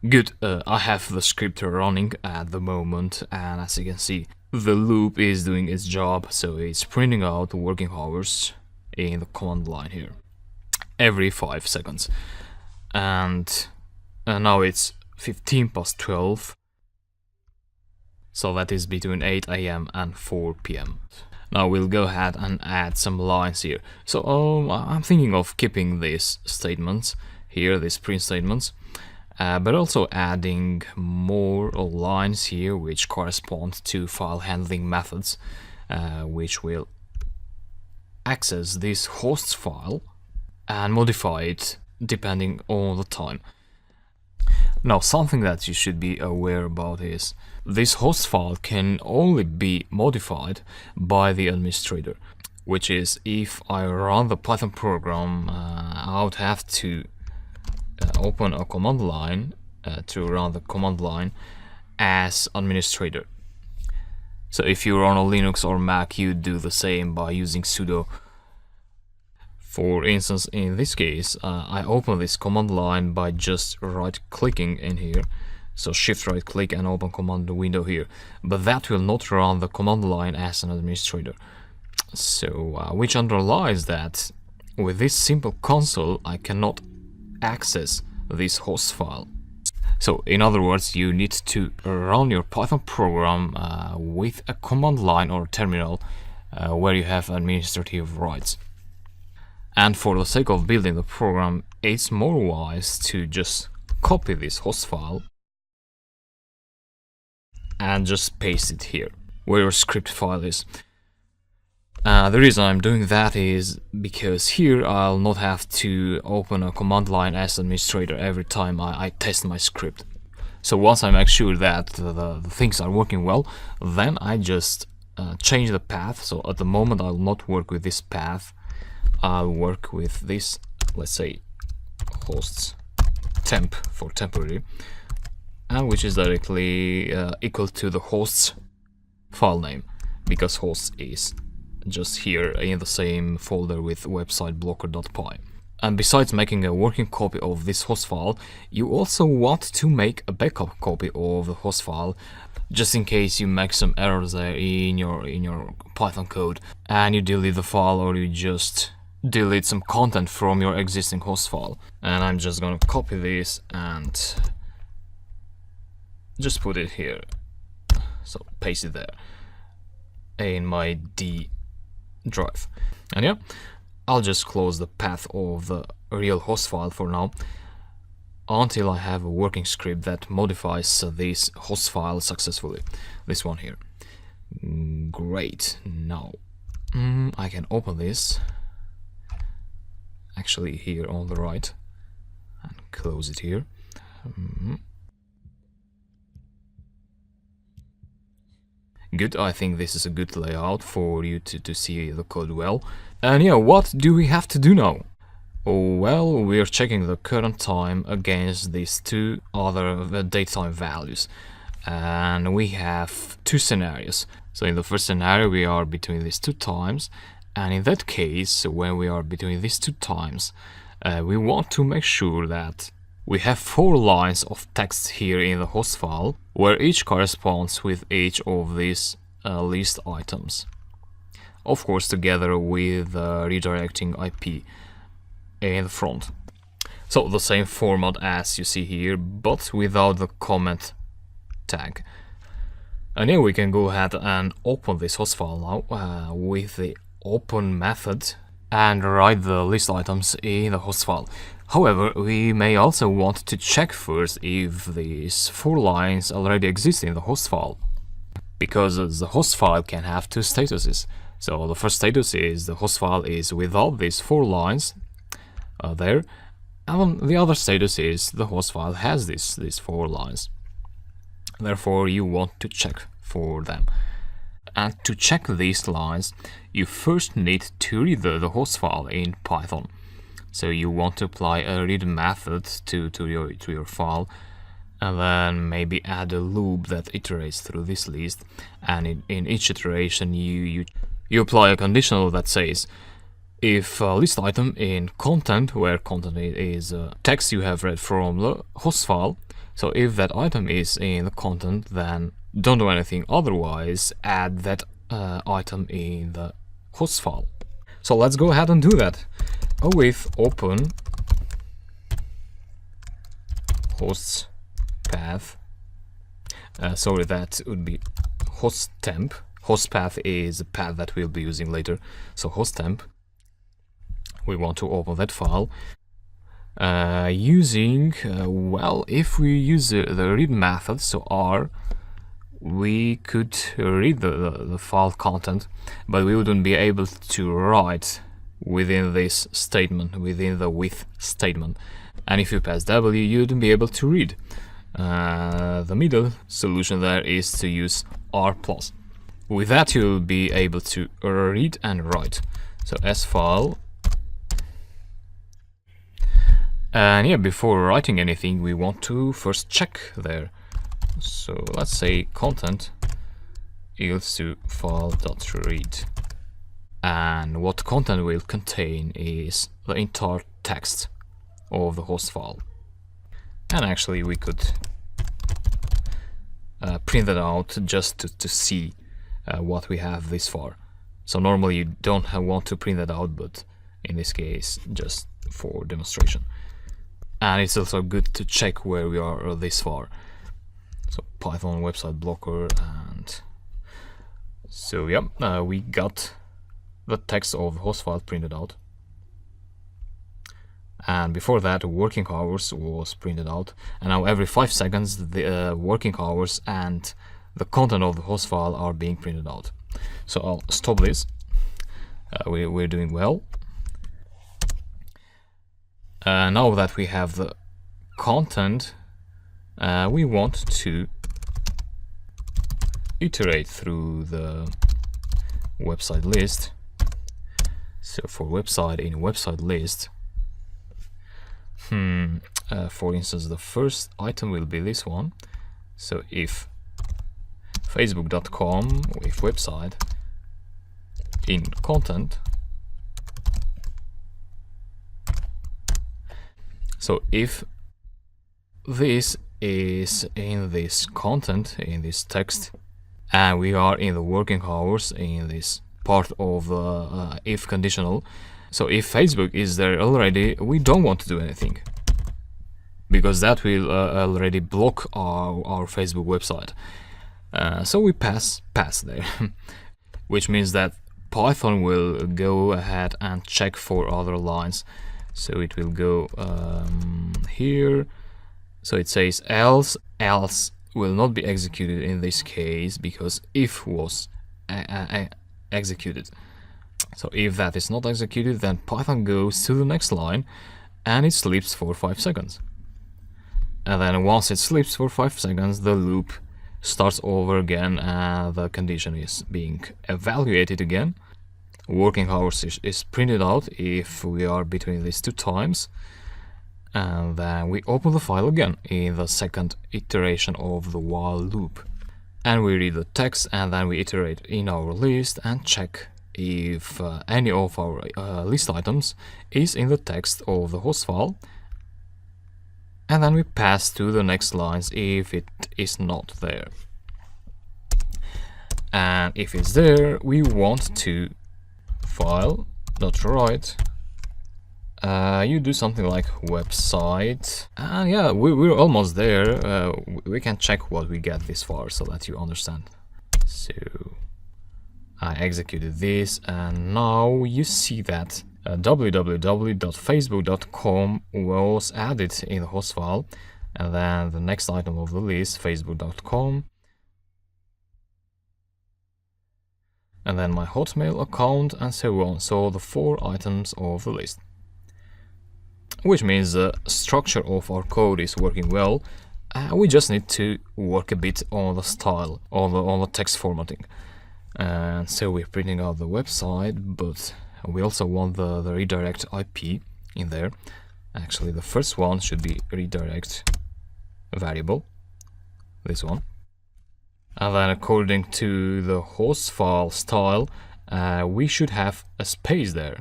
Good, I have the script running at the moment, and as you can see, the loop is doing its job, so it's printing out working hours in the command line here every 5 seconds. And now it's 15 past 12, so that is between 8 AM and 4 PM. Now we'll go ahead and add some lines here. So I'm thinking of keeping these statements here, these print statements, but also adding more lines here which correspond to file handling methods, which will access this hosts file and modify it depending on the time. Now, something that you should be aware about is this host file can only be modified by the administrator, which is if I run the Python program, I would have to open a command line to run the command line as administrator. So if you run on Linux or Mac, you do the same by using sudo. For instance, in this case, I open this command line by just right-clicking in here. So shift right-click and open command window here. But that will not run the command line as an administrator. So, which underlies that with this simple console, I cannot access this host file. So, in other words, you need to run your Python program with a command line or terminal where you have administrative rights. And for the sake of building the program, it's more wise to just copy this host file and just paste it here, where your script file is. The reason I'm doing that is because here I'll not have to open a command line as administrator every time I test my script. So once I make sure that the things are working well, then I just change the path. So at the moment I'll not work with this path. I'll work with this, let's say, hosts temp for temporary, and which is directly equal to the hosts file name, because hosts is just here in the same folder with website blocker.py. And besides making a working copy of this host file, you also want to make a backup copy of the host file, just in case you make some errors there in your Python code and you delete the file, or you just delete some content from your existing host file. And I'm just gonna copy this and just put it here, so paste it there in my D drive. And yeah, I'll just close the path of the real host file for now until I have a working script that modifies this host file successfully. This one here. Great. Now I can open this actually here on the right and close it here. Good, I think this is a good layout for you to see the code well. And yeah, what do we have to do now? Oh, well, we're checking the current time against these two other datetime values. And we have two scenarios. So in the first scenario, we are between these two times. And in that case, when we are between these two times, we want to make sure that we have 4 lines of text here in the host file, where each corresponds with each of these list items. Of course, together with redirecting IP in the front. So the same format as you see here, but without the comment tag. And here we can go ahead and open this host file now with the open method and write the list items in the host file. However, we may also want to check first if these 4 lines already exist in the host file, because the host file can have 2 statuses. So the first status is the host file is without these 4 lines there, and the other status is the host file has these 4 lines. Therefore, you want to check for them. And to check these lines, you first need to read the host file in Python. So you want to apply a read method to your file, and then maybe add a loop that iterates through this list. And in each iteration, you apply a conditional that says, if a list item in content, where content is text you have read from the host file, so if that item is in the content, then don't do anything, otherwise add that item in the host file. So let's go ahead and do that with open hosts path. Sorry, that would be host temp. Host path is a path that we'll be using later. So host temp. We want to open that file using well, if we use the read method, so R, we could read the file content, but we wouldn't be able to write within this statement, within the with statement. And if you pass W, you wouldn't be able to read. The middle solution there is to use R+. With that, you'll be able to read and write. So sfile. And yeah, before writing anything, we want to first check there. So let's say content equals to file.read. And what content will contain is the entire text of the host file. And actually we could print that out just to see what we have this far. So normally you don't want to print that out, but in this case just for demonstration. And it's also good to check where we are this far. So Python website blocker, and so yeah, we got the text of the host file printed out. And before that, working hours was printed out, and now every 5 seconds the working hours and the content of the host file are being printed out. So I'll stop this. We're doing well. Now that we have the content, we want to iterate through the website list. So for website, in website list, for instance, the first item will be this one. So if facebook.com with website in content, so if this is in this content, in this text, and we are in the working hours in this part of the if conditional, so if Facebook is there already, we don't want to do anything, because that will already block our Facebook website. So we pass there, which means that Python will go ahead and check for other lines. So it will go here. So it says else will not be executed in this case because if was executed. So if that is not executed, then Python goes to the next line and it sleeps for 5 seconds. And then once it sleeps for 5 seconds, the loop starts over again and the condition is being evaluated again. Working hours is printed out if we are between these two times. And then we open the file again in the second iteration of the while loop. And we read the text, and then we iterate in our list and check if any of our list items is in the text of the host file. And then we pass to the next lines if it is not there. And if it's there, we want to file.write. You do something like website, and yeah, we're almost there. We can check what we get this far so that you understand. So I executed this, and now you see that www.facebook.com was added in the host file, and then the next item of the list, facebook.com, and then my Hotmail account, and so on. So the 4 items of the list. Which means the structure of our code is working well. We just need to work a bit on the style, on the text formatting. And so we're printing out the website, but we also want the redirect IP in there. Actually, the first one should be redirect variable, this one. And then according to the host file style, we should have a space there.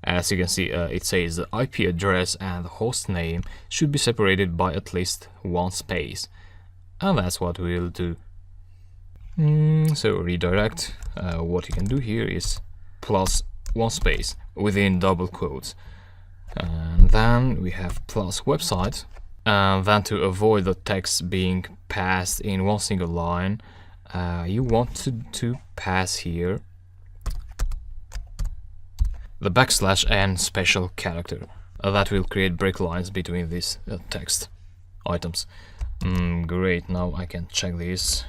As you can see, it says the IP address and the host name should be separated by at least one space. And that's what we'll do. So redirect, what you can do here is plus one space within double quotes. And then we have plus website. And then to avoid the text being passed in one single line, you want to pass here the backslash and special character. That will create break lines between these text items. Great, now I can check this.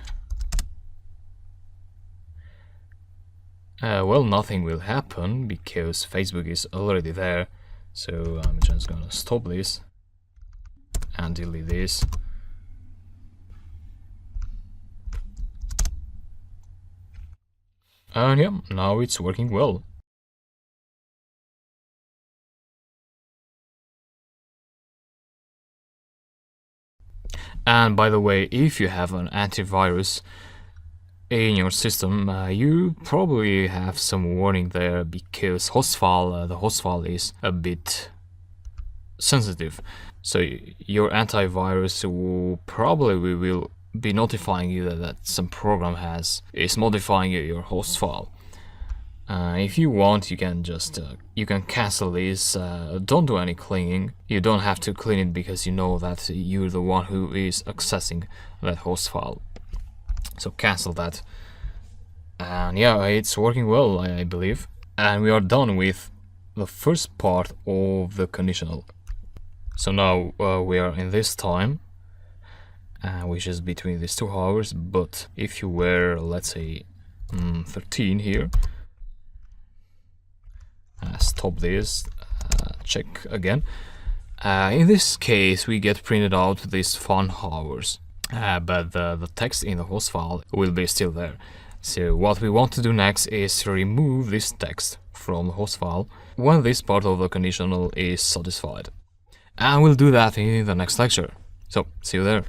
Well, nothing will happen because Facebook is already there. So I'm just gonna stop this and delete this. And yeah, now it's working well. And by the way, if you have an antivirus in your system, you probably have some warning there because the host file is a bit sensitive. So your antivirus will be notifying you that some program is modifying your host file. If you want, you can just you can cancel this. Don't do any cleaning. You don't have to clean it because you know that you're the one who is accessing that host file. So cancel that. And yeah, it's working well, I believe. And we are done with the first part of the conditional. So now we are in this time, which is between these 2 hours. But if you were, let's say, 13 here, stop this, check again. In this case, we get printed out these fun hours, but the text in the host file will be still there. So what we want to do next is remove this text from the host file when this part of the conditional is satisfied. And we'll do that in the next lecture. So, see you there.